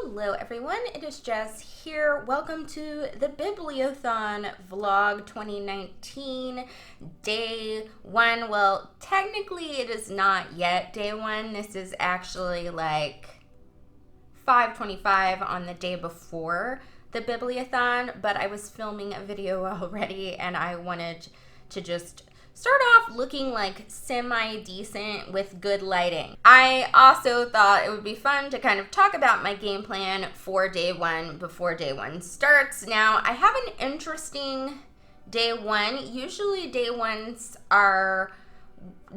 Hello everyone, it is Jess here. Welcome to the Bibliothon Vlog 2019, day one. Well, technically it is not yet day one. This is actually like 5:25 on the day before the Bibliothon, but I was filming a video already and I wanted to just start off looking like semi-decent with good lighting. I also thought it would be fun to kind of talk about my game plan for day one before day one starts. Now, I have an interesting day one. Usually day ones are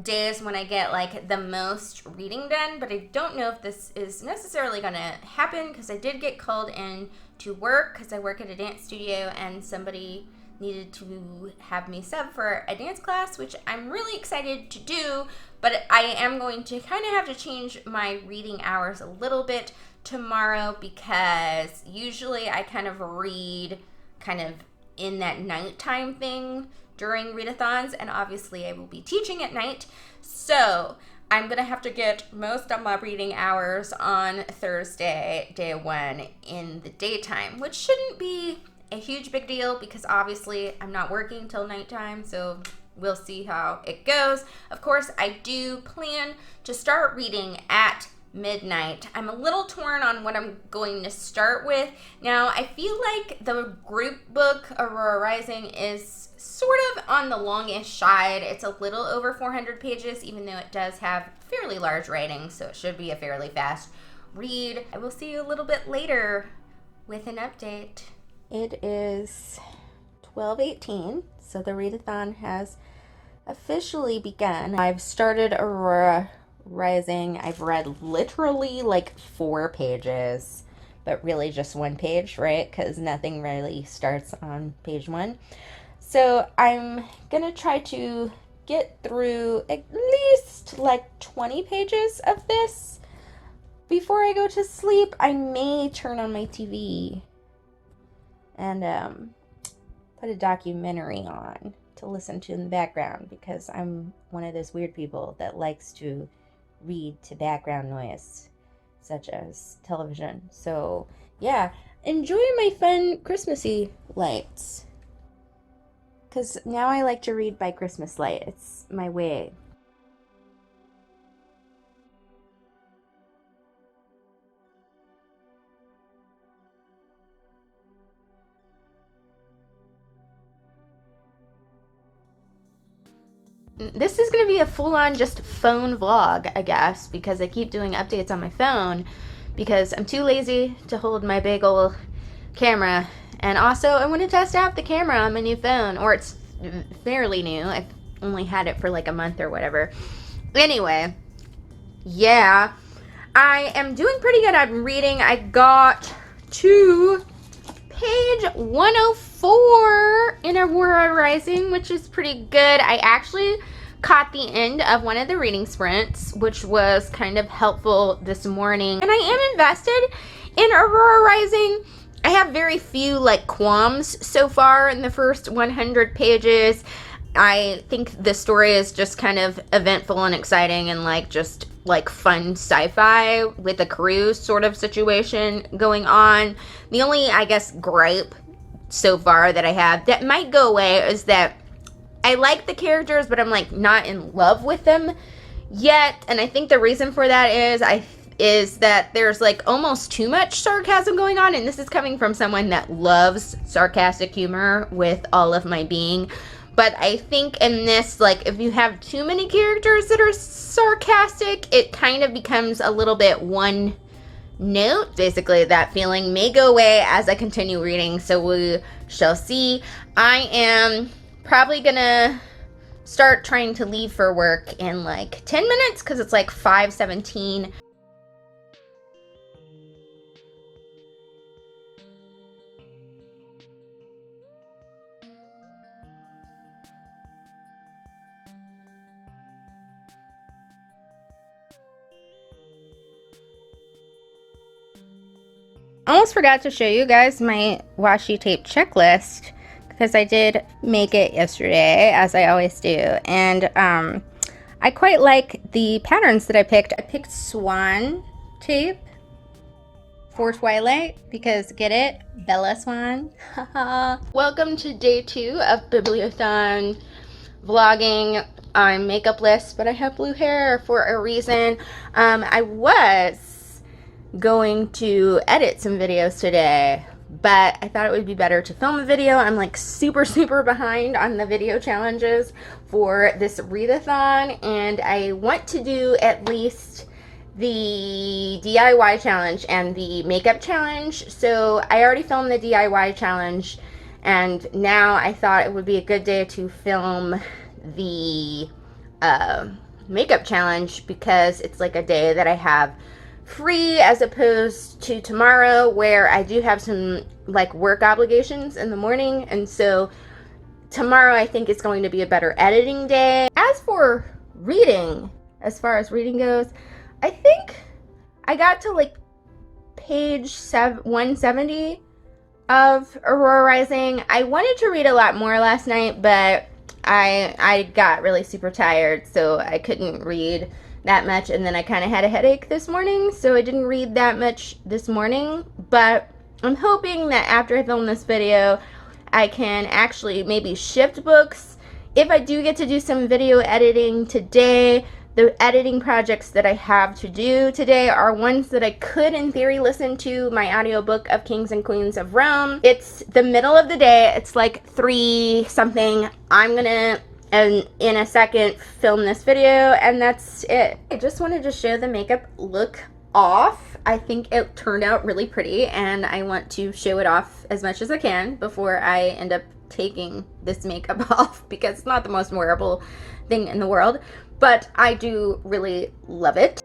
days when I get like the most reading done, but I don't know if this is necessarily gonna happen because I did get called in to work because I work at a dance studio and somebody needed to have me sub for a dance class, which I'm really excited to do, but I am going to kind of have to change my reading hours a little bit tomorrow because usually I kind of read kind of in that nighttime thing during readathons, and obviously I will be teaching at night, so I'm gonna have to get most of my reading hours on Thursday, day one, in the daytime, which shouldn't be a huge big deal because obviously I'm not working till nighttime, so we'll see how it goes. Of course, I do plan to start reading at midnight. I'm a little torn on what I'm going to start with. Now, I feel like the group book, Aurora Rising, is sort of on the longish side. It's a little over 400 pages, even though it does have fairly large writing, so it should be a fairly fast read. I will see you a little bit later with an update. It is 12:18, so the readathon has officially begun. I've started Aurora Rising. I've read literally like 4 pages, but really just 1 page, right? Because nothing really starts on page 1. So I'm gonna try to get through at least like 20 pages of this before I go to sleep. I may turn on my TV and put a documentary on to listen to in the background because I'm one of those weird people that likes to read to background noise, such as television. So yeah, enjoy my fun Christmassy lights, because now I like to read by Christmas light. It's my way. This is going to be a full-on just phone vlog, I guess, because I keep doing updates on my phone because I'm too lazy to hold my big old camera. And also, I want to test out the camera on my new phone, or it's fairly new. I've only had it for like a month or whatever. Anyway, yeah, I am doing pretty good at reading. I got to page 104 in Aurora Rising, which is pretty good. I actually caught the end of one of the reading sprints, which was kind of helpful this morning. And I am invested in Aurora Rising. I have very few like qualms so far in the first 100 pages. I think the story is just kind of eventful and exciting and like just like fun sci-fi with a crew sort of situation going on. The only, I guess, gripe so far that I have that might go away is that I like the characters, but I'm like not in love with them yet. And I think the reason for that is that there's like almost too much sarcasm going on, and this is coming from someone that loves sarcastic humor with all of my being. But I think in this, like, if you have too many characters that are sarcastic, it kind of becomes a little bit one note. Basically, that feeling may go away as I continue reading, so we shall see. I am probably gonna start trying to leave for work in like 10 minutes because it's like 5:17. Almost forgot to show you guys my washi tape checklist because I did make it yesterday, as I always do, and I quite like the patterns that I picked. I picked swan tape for Twilight because, get it? Bella Swan. Welcome to day 2 of Bibliothon vlogging. I'm makeupless, but I have blue hair for a reason. I was going to edit some videos today, but I thought it would be better to film a video. I'm like super behind on the video challenges for this readathon, and I want to do at least the DIY challenge and the makeup challenge. So I already filmed the DIY challenge, and now I thought it would be a good day to film the makeup challenge because it's like a day that I have free, as opposed to tomorrow where I do have some like work obligations in the morning. And so tomorrow I think is going to be a better editing day. As for reading, as far as reading goes, I think I got to like page 170 of Aurora Rising. I wanted to read a lot more last night, but I got really super tired, so I couldn't read that much, and then I kind of had a headache this morning, so I didn't read that much this morning. But I'm hoping that after I film this video, I can actually maybe shift books. If I do get to do some video editing today, the editing projects that I have to do today are ones that I could, in theory, listen to my audiobook of Kings and Queens of Rome. It's the middle of the day. It's like 3 something. I'm gonna, in a second, film this video, and that's it. I just wanted to show the makeup look off. I think it turned out really pretty, and I want to show it off as much as I can before I end up taking this makeup off, because it's not the most wearable thing in the world, but I do really love it.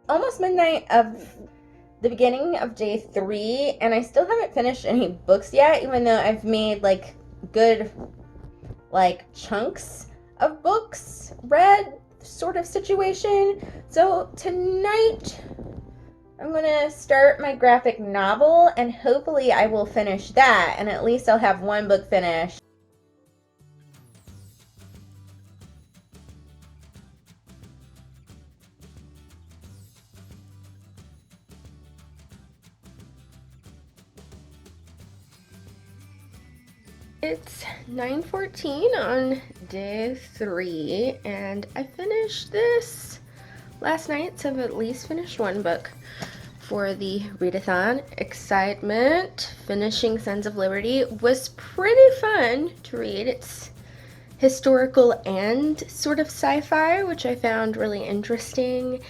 Almost midnight of the beginning of day 3, and I still haven't finished any books yet, even though I've made like good like chunks of books read sort of situation. So tonight I'm gonna start my graphic novel, and hopefully I will finish that, and at least I'll have one book finished. It's 9:14 on day 3, and I finished this last night, so I've at least finished one book for the readathon. Excitement. Finishing Sons of Liberty was pretty fun to read. It's historical and sort of sci-fi, which I found really interesting.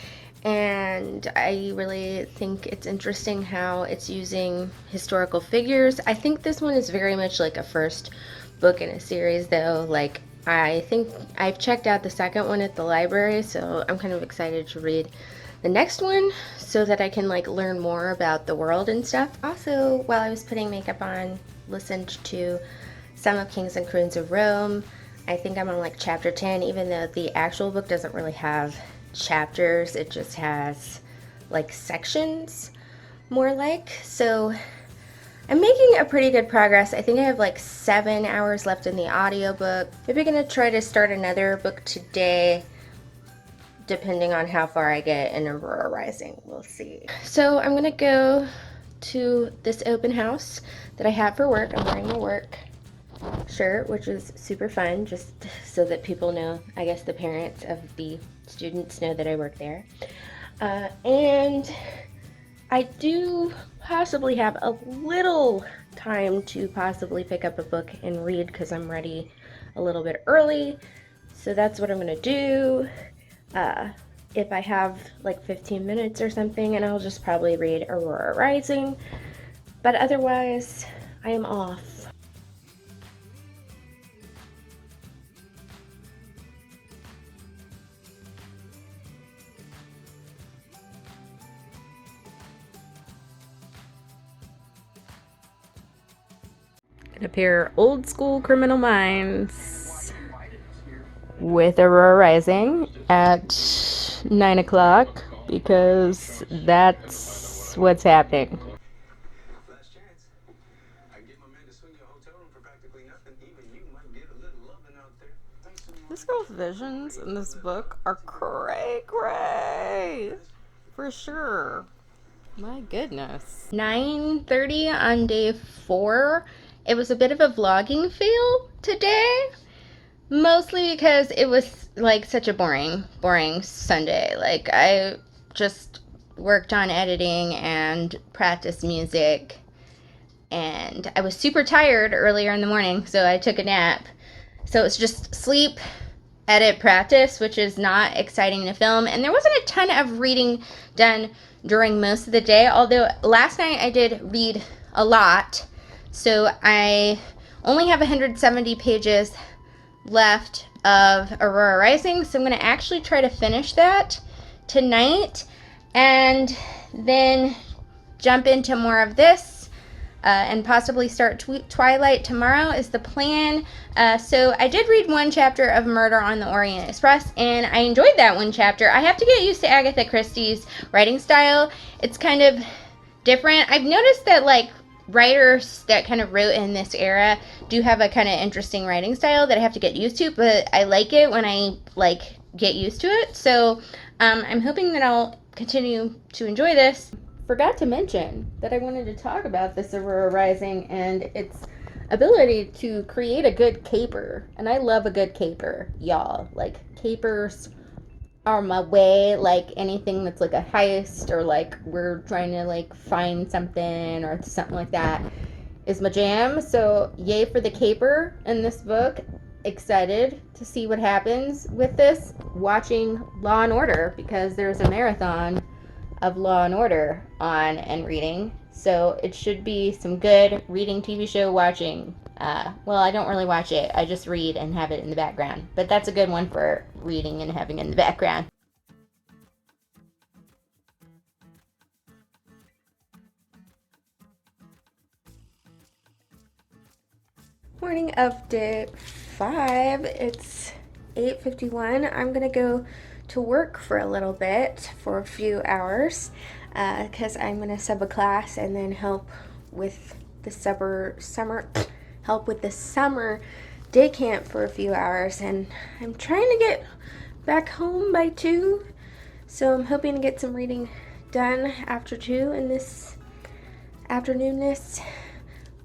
And I really think it's interesting how it's using historical figures. I think this one is very much like a first book in a series, though. Like, I think I've checked out the second one at the library, so I'm kind of excited to read the next one so that I can like learn more about the world and stuff. Also, while I was putting makeup on, listened to some of Kings and Queens of Rome. I think I'm on like chapter 10, even though the actual book doesn't really have chapters, it just has like sections, more like. So I'm making a pretty good progress. I think I have like 7 hours left in the audiobook. Maybe I'm gonna try to start another book today, depending on how far I get in Aurora Rising. We'll see. So I'm gonna go to this open house that I have for work. I'm wearing a work shirt, which is super fun, just so that people know, I guess the parents of the students know that I work there. And I do possibly have a little time to possibly pick up a book and read, because I'm ready a little bit early. So that's what I'm gonna do. If I have like 15 minutes or something, and I'll just probably read Aurora Rising. But otherwise, I am off. Gonna pair Old School Criminal Minds with Aurora Rising at 9 o'clock, because that's what's happening. This girl's visions in this book are cray. For sure. My goodness. 9:30 on day 4. It was a bit of a vlogging fail today. Mostly because it was like such a boring Sunday. Like I just worked on editing and practiced music, and I was super tired earlier in the morning, so I took a nap. So it's just sleep, edit, practice, which is not exciting to film. And there wasn't a ton of reading done during most of the day, although last night I did read a lot. So I only have 170 pages left of Aurora Rising, so I'm going to actually try to finish that tonight and then jump into more of this and possibly start Twilight tomorrow is the plan. So I did read one chapter of Murder on the Orient Express, and I enjoyed that one chapter. I have to get used to Agatha Christie's writing style. It's kind of different. I've noticed that like writers that kind of wrote in this era do have a kind of interesting writing style that I have to get used to, but I like it when I like get used to it. So I'm hoping that I'll continue to enjoy this. Forgot to mention that I wanted to talk about this Aurora Rising and its ability to create a good caper. And I love a good caper, y'all. Like, capers are my way. Like anything that's like a heist or like we're trying to like find something or something like that is my jam. So yay for the caper in this book. Excited to see what happens with this. Watching Law and Order, because there's a marathon of Law and Order on and reading, so it should be some good reading TV show watching. Well, I don't really watch it, I just read and have it in the background, but that's a good one for reading and having in the background. Morning of day 5. It's 8:51. I'm gonna go to work for a little bit, for a few hours, because I'm gonna sub a class and then help with the summer day camp for a few hours. And I'm trying to get back home by 2, so I'm hoping to get some reading done after 2 in this afternoonness.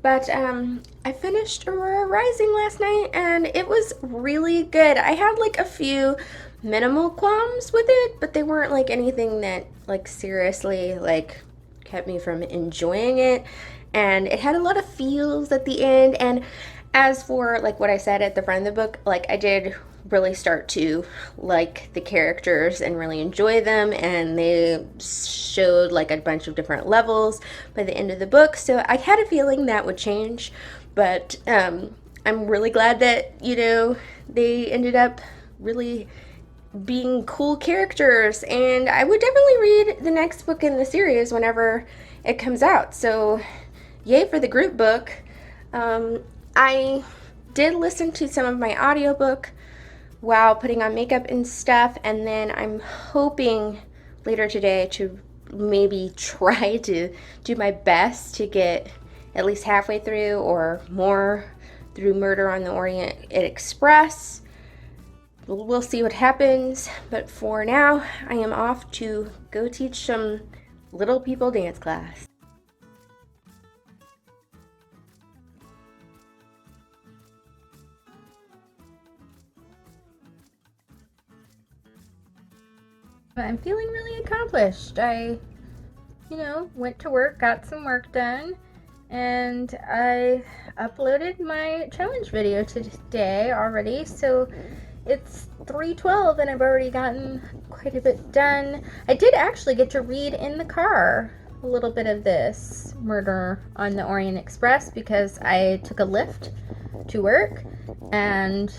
But I finished Aurora Rising last night, and it was really good. I had like a few minimal qualms with it, but they weren't like anything that like seriously like kept me from enjoying it. And it had a lot of feels at the end. And as for like what I said at the front of the book, like I did really start to like the characters and really enjoy them, and they showed like a bunch of different levels by the end of the book. So I had a feeling that would change, but I'm really glad that, you know, they ended up really being cool characters, and I would definitely read the next book in the series whenever it comes out. So yay for the group book. I did listen to some of my audiobook while putting on makeup and stuff, and then I'm hoping later today to maybe try to do my best to get at least halfway through or more through Murder on the Orient Express. We'll see what happens, but for now I am off to go teach some little people dance class. I'm feeling really accomplished. I, went to work, got some work done, and I uploaded my challenge video today already. So it's 3:12 and I've already gotten quite a bit done. I did actually get to read in the car a little bit of this Murder on the Orient Express because I took a Lyft to work, and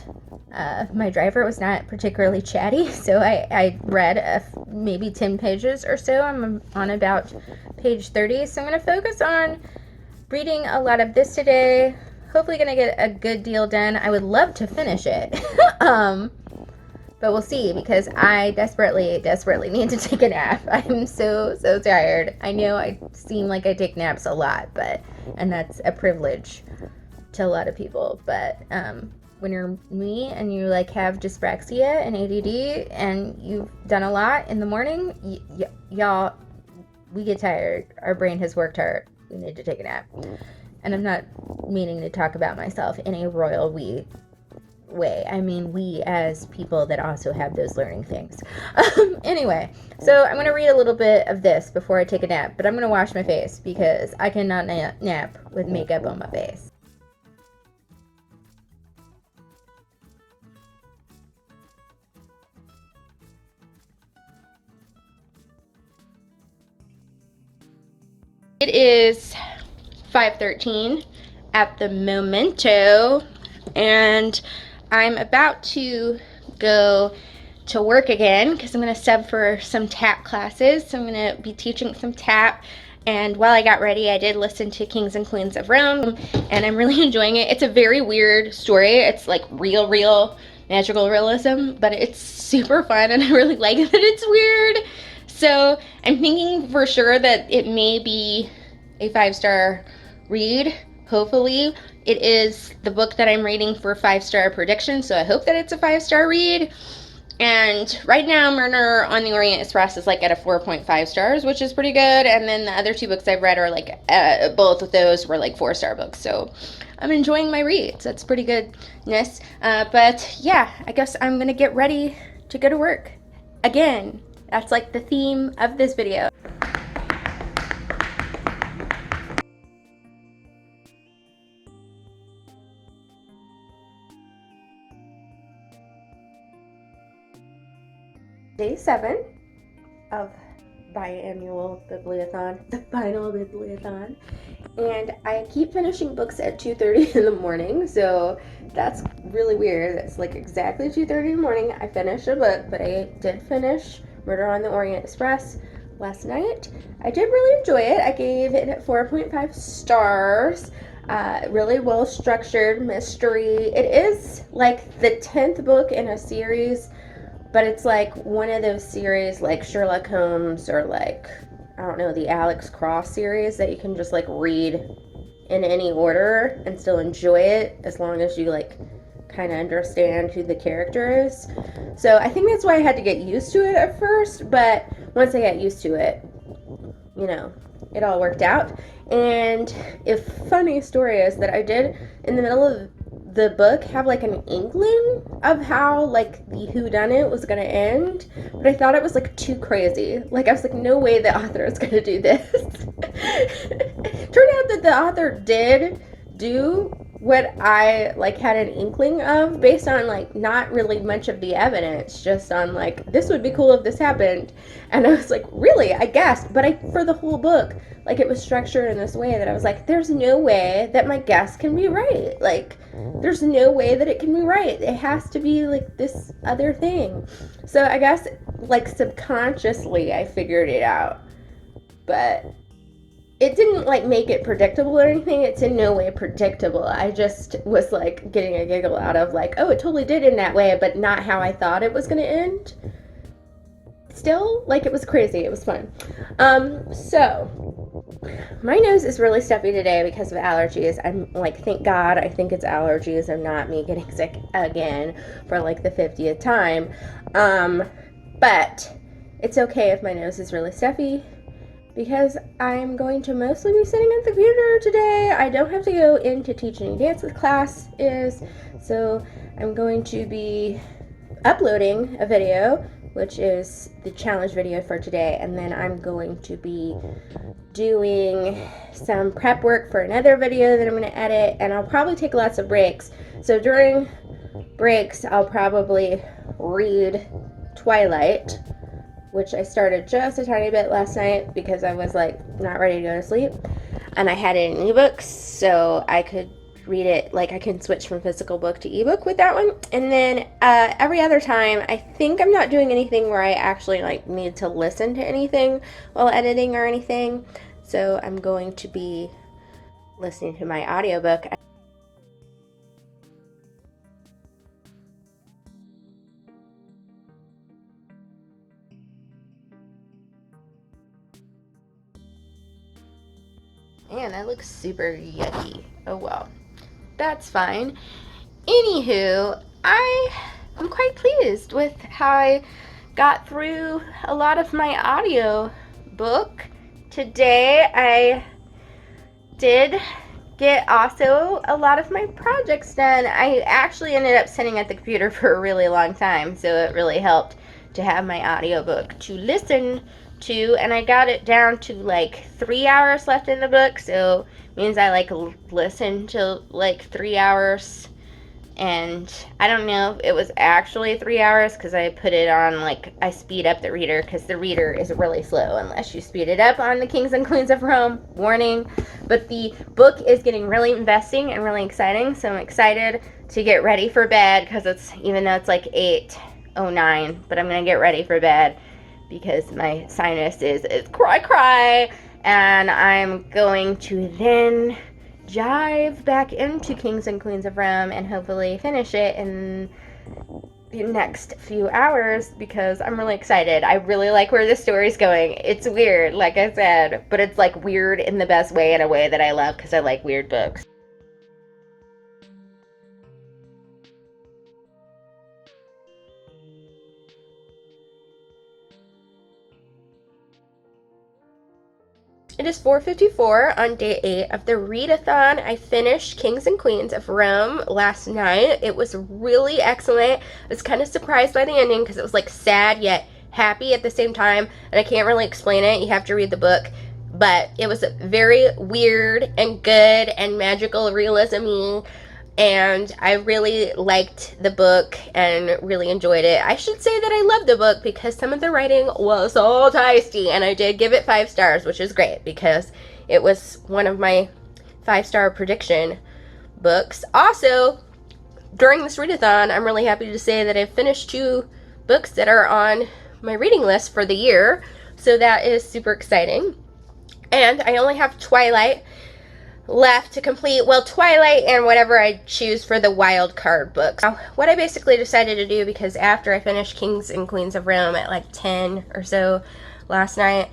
my driver was not particularly chatty, so I read maybe 10 pages or so. I'm on about page 30, so I'm going to focus on reading a lot of this today. Hopefully going to get a good deal done. I would love to finish it, but we'll see, because I desperately need to take a nap. I'm so tired. I know I seem like I take naps a lot, and that's a privilege. to a lot of people, but when you're me and you like have dyspraxia and ADD and you've done a lot in the morning, y'all, we get tired. Our brain has worked hard. We need to take a nap. And I'm not meaning to talk about myself in a royal we way. I mean we as people that also have those learning things. Anyway, so I'm going to read a little bit of this before I take a nap, but I'm going to wash my face because I cannot nap with makeup on my face. It is 5:13 at the momento, and I'm about to go to work again because I'm going to sub for some tap classes. So I'm going to be teaching some tap, and while I got ready, I did listen to Kings and Queens of Rome, and I'm really enjoying it. It's a very weird story. It's like real magical realism, but it's super fun, and I really like that it's weird. So I'm thinking for sure that it may be a 5-star read. Hopefully it is the book that I'm reading for 5-star prediction, so I hope that it's a 5-star read. And right now Murder on the Orient Express is like at a 4.5 stars, which is pretty good, and then the other 2 books I've read are like both of those were like 4-star books, so I'm enjoying my reads. That's pretty goodness. But yeah, I guess I'm gonna get ready to go to work again. That's like the theme of this video. Day 7 of Biannual Bibliothon, the final Bibliothon, and I keep finishing books at 2:30 in the morning, so that's really weird. It's like exactly 2:30 in the morning I finished a book, but I did finish Murder on the Orient Express last night. I did really enjoy it. I gave it 4.5 stars. Really well structured mystery. It is like the 10th book in a series, but it's like one of those series like Sherlock Holmes or like, I don't know, the Alex Cross series that you can just like read in any order and still enjoy it as long as you like kind of understand who the character is. So I think that's why I had to get used to it at first, but once I got used to it, you know, it all worked out. And a funny story is that I did in the middle of the book have like an inkling of how like the whodunit was gonna end, but I thought it was like too crazy. Like I was like, no way the author is gonna do this. Turned out that the author did do what I like had an inkling of based on like not really much of the evidence, just on like, this would be cool if this happened. And I was like, really? I guessed. But for the whole book, like it was structured in this way that I was like, there's no way that my guess can be right. Like there's no way that it can be right. It has to be like this other thing. So I guess like subconsciously I figured it out, but it didn't like make it predictable or anything. It's in no way predictable. I just was like getting a giggle out of like, oh, it totally did in that way, but not how I thought it was going to end. Still, like it was crazy. It was fun. So my nose is really stuffy today because of allergies. I'm like, thank God, I think it's allergies and not me getting sick again for like the 50th time. But it's okay if my nose is really stuffy, because I'm going to mostly be sitting at the computer today. I don't have to go in to teach any dance classes, so I'm going to be uploading a video, which is the challenge video for today, and then I'm going to be doing some prep work for another video that I'm going to edit, and I'll probably take lots of breaks. So during breaks, I'll probably read Twilight, which I started just a tiny bit last night because I was like not ready to go to sleep, and I had it in ebooks so I could read it. Like I can switch from physical book to ebook with that one. And then every other time, I think I'm not doing anything where I actually like need to listen to anything while editing or anything, so I'm going to be listening to my audiobook. Man, that looks super yucky. Oh well. that's fine. Anywho, I'm quite pleased with how I got through a lot of my audio book. Today I did get also a lot of my projects done. I actually ended up sitting at the computer for a really long time, so it really helped to have my audiobook to listen to, and I got it down to like 3 hours left in the book, so it means I like listened to like 3 hours. And I don't know if it was actually 3 hours because I put it on, like, I speed up the reader because the reader is really slow unless you speed it up on the Kings and Queens of Rome. Warning. But the book is getting really investing and really exciting, so I'm excited to get ready for bed because it's, even though it's like 8:09, but I'm going to get ready for bed because my sinus is cry, and I'm going to then dive back into Kings and Queens of Rome and hopefully finish it in the next few hours because I'm really excited. I really like where the story's going. It's weird, like I said, but it's like weird in the best way, in a way that I love because I like weird books. It is 4:54 on day 8 of the readathon. I finished Kings and Queens of Rome last night. It was really excellent. I was kind of surprised by the ending because it was like sad yet happy at the same time, and I can't really explain it. You have to read the book. But it was very weird and good and magical realism-y, and I really liked the book and really enjoyed it. I should say that I loved the book because some of the writing was so tasty, and I did give it 5 stars, which is great because it was one of my 5-star prediction books. Also, during this readathon, I'm really happy to say that I've finished 2 books that are on my reading list for the year, so that is super exciting. And I only have Twilight left to complete. Well, Twilight and whatever I choose for the wild card books. Now, what I basically decided to do, because after I finished Kings and Queens of Rome at like 10 or so last night,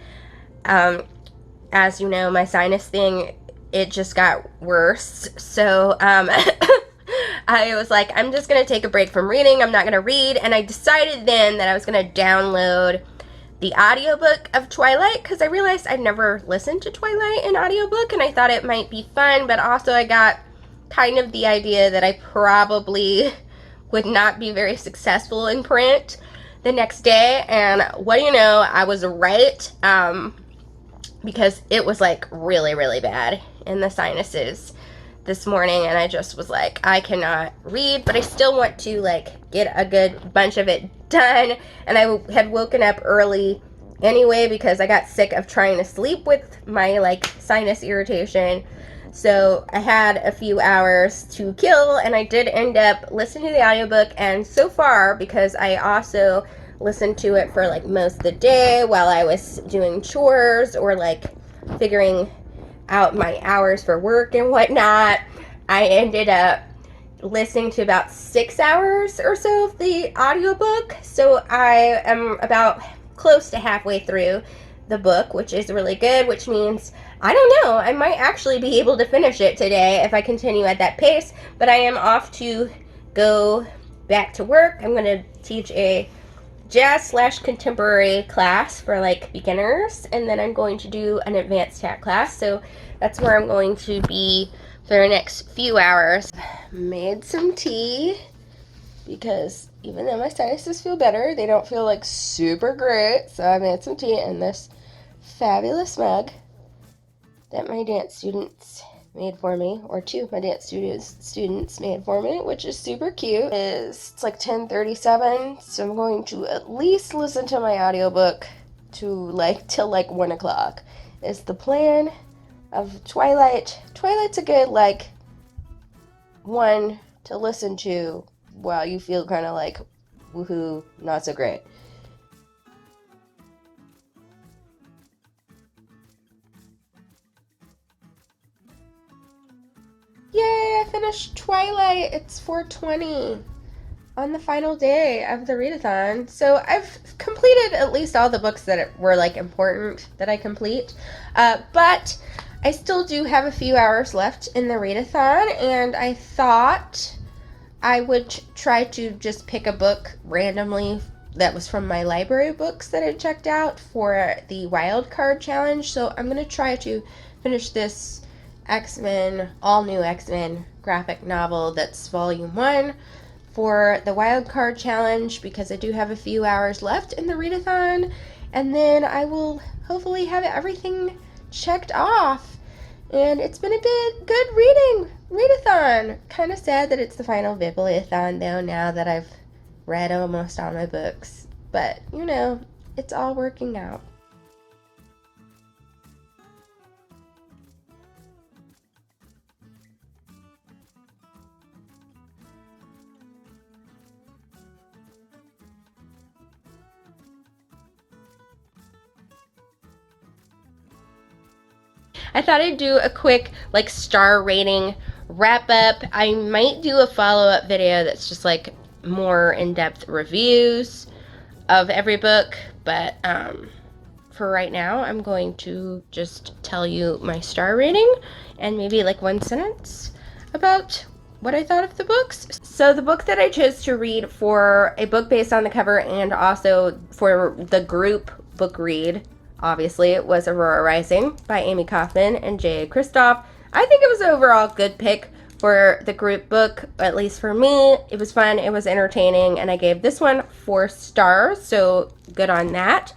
as you know, my sinus thing, it just got worse. So I was like, I'm just going to take a break from reading. I'm not going to read. And I decided then that I was going to download the audiobook of Twilight because I realized I'd never listened to Twilight in audiobook, and I thought it might be fun, but also I got kind of the idea that I probably would not be very successful in print the next day, and what do you know, I was right, because it was like really, really bad in the sinuses this morning, and I just was like, I cannot read, but I still want to like get a good bunch of it done. And I had woken up early anyway because I got sick of trying to sleep with my like sinus irritation, so I had a few hours to kill, and I did end up listening to the audiobook. And so far, because I also listened to it for like most of the day while I was doing chores or like figuring out my hours for work and whatnot, I ended up listening to about 6 hours or so of the audiobook. So I am about close to halfway through the book, which is really good, which means, I don't know, I might actually be able to finish it today if I continue at that pace. But I am off to go back to work. I'm going to teach a jazz/contemporary class for like beginners, and then I'm going to do an advanced tap class, so that's where I'm going to be for the next few hours. Made some tea because even though my sinuses feel better, they don't feel like super great, so I made some tea in this fabulous mug that my dance students made for me, or 2 of my dance students made for me, which is super cute. It's like 10:37, so I'm going to at least listen to my audiobook till like 1 o'clock is the plan of Twilight. Twilight's a good like one to listen to while you feel kind of like woohoo, not so great. Yay, I finished Twilight. It's 4:20 on the final day of the readathon. So I've completed at least all the books that were like important that I complete. But I still do have a few hours left in the readathon, and I thought I would try to just pick a book randomly that was from my library books that I checked out for the wild card challenge. So I'm going to try to finish this X-Men, all new X-Men graphic novel that's volume 1 for the wild card challenge because I do have a few hours left in the readathon, and then I will hopefully have everything checked off. And it's been a good readathon. Kind of sad that it's the final bibliothon though, now that I've read almost all my books. But, you know, it's all working out. I thought I'd do a quick like star rating wrap up. I might do a follow-up video that's just like more in-depth reviews of every book, but for right now I'm going to just tell you my star rating and maybe like one sentence about what I thought of the books. So the book that I chose to read for a book based on the cover and also for the group book read, obviously, it was Aurora Rising by Amy Kaufman and J.A. Kristoff. I think it was an overall good pick for the group book, at least for me. It was fun, it was entertaining, and I gave this one 4 stars, so good on that.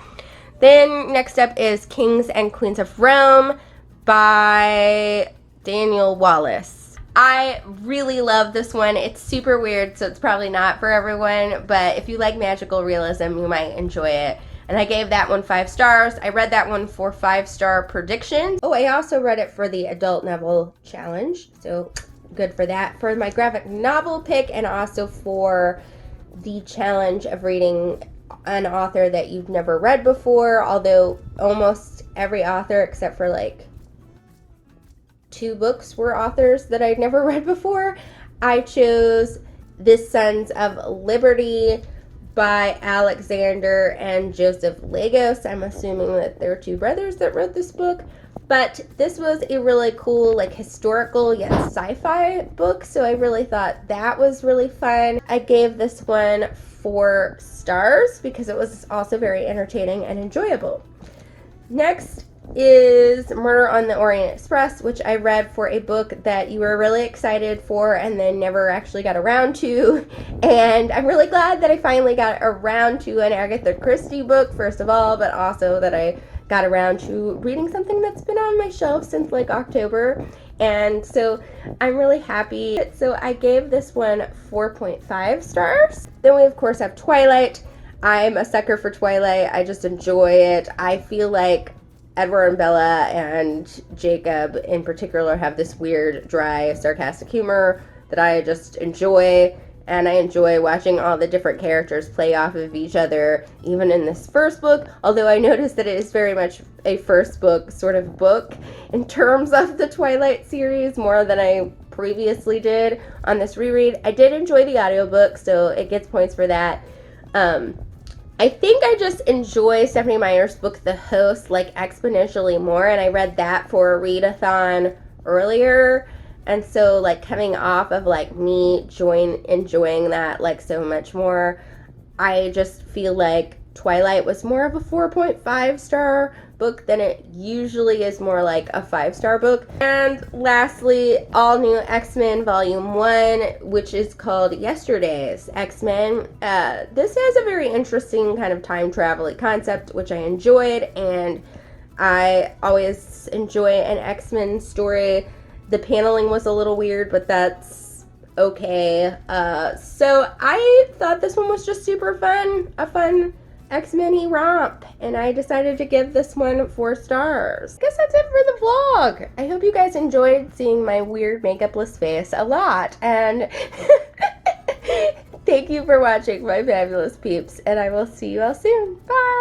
Then next up is Kings and Queens of Rome by Daniel Wallace. I really love this one. It's super weird, so it's probably not for everyone, but if you like magical realism, you might enjoy it. And I gave that one 5 stars. I read that one for 5-star predictions. Oh, I also read it for the adult novel challenge, so good for that. For my graphic novel pick and also for the challenge of reading an author that you've never read before, although almost every author except for like 2 books were authors that I'd never read before. I chose This Sons of Liberty by Alexander and Joseph Lagos. I'm assuming that they're 2 brothers that wrote this book. But this was a really cool, like, historical yet sci-fi book, so I really thought that was really fun. I gave this one 4 stars because it was also very entertaining and enjoyable. Next is Murder on the Orient Express, which I read for a book that you were really excited for and then never actually got around to. And I'm really glad that I finally got around to an Agatha Christie book, first of all, but also that I got around to reading something that's been on my shelf since like October. And so I'm really happy. So I gave this one 4.5 stars. Then we of course have Twilight. I'm a sucker for Twilight. I just enjoy it. I feel like Edward and Bella and Jacob in particular have this weird, dry, sarcastic humor that I just enjoy. And I enjoy watching all the different characters play off of each other, even in this first book, although I noticed that it is very much a first book sort of book in terms of the Twilight series, more than I previously did on this reread. I did enjoy the audiobook, so it gets points for that. I think I just enjoy Stephanie Meyer's book, The Host, like exponentially more, and I read that for a readathon earlier. And so, like, coming off of, like, me enjoying that, like, so much more, I just feel like Twilight was more of a 4.5 star book than it usually is more like a 5-star book. And lastly, all new X-Men Volume 1, which is called Yesterday's X-Men. This has a very interesting kind of time travel concept, which I enjoyed, and I always enjoy an X-Men story. The paneling was a little weird, but that's okay. So I thought this one was just super fun, a fun X-Men-y romp, and I decided to give this one 4 stars. I guess that's it for the vlog. I hope you guys enjoyed seeing my weird makeupless face a lot, and thank you for watching, my fabulous peeps, and I will see you all soon. Bye!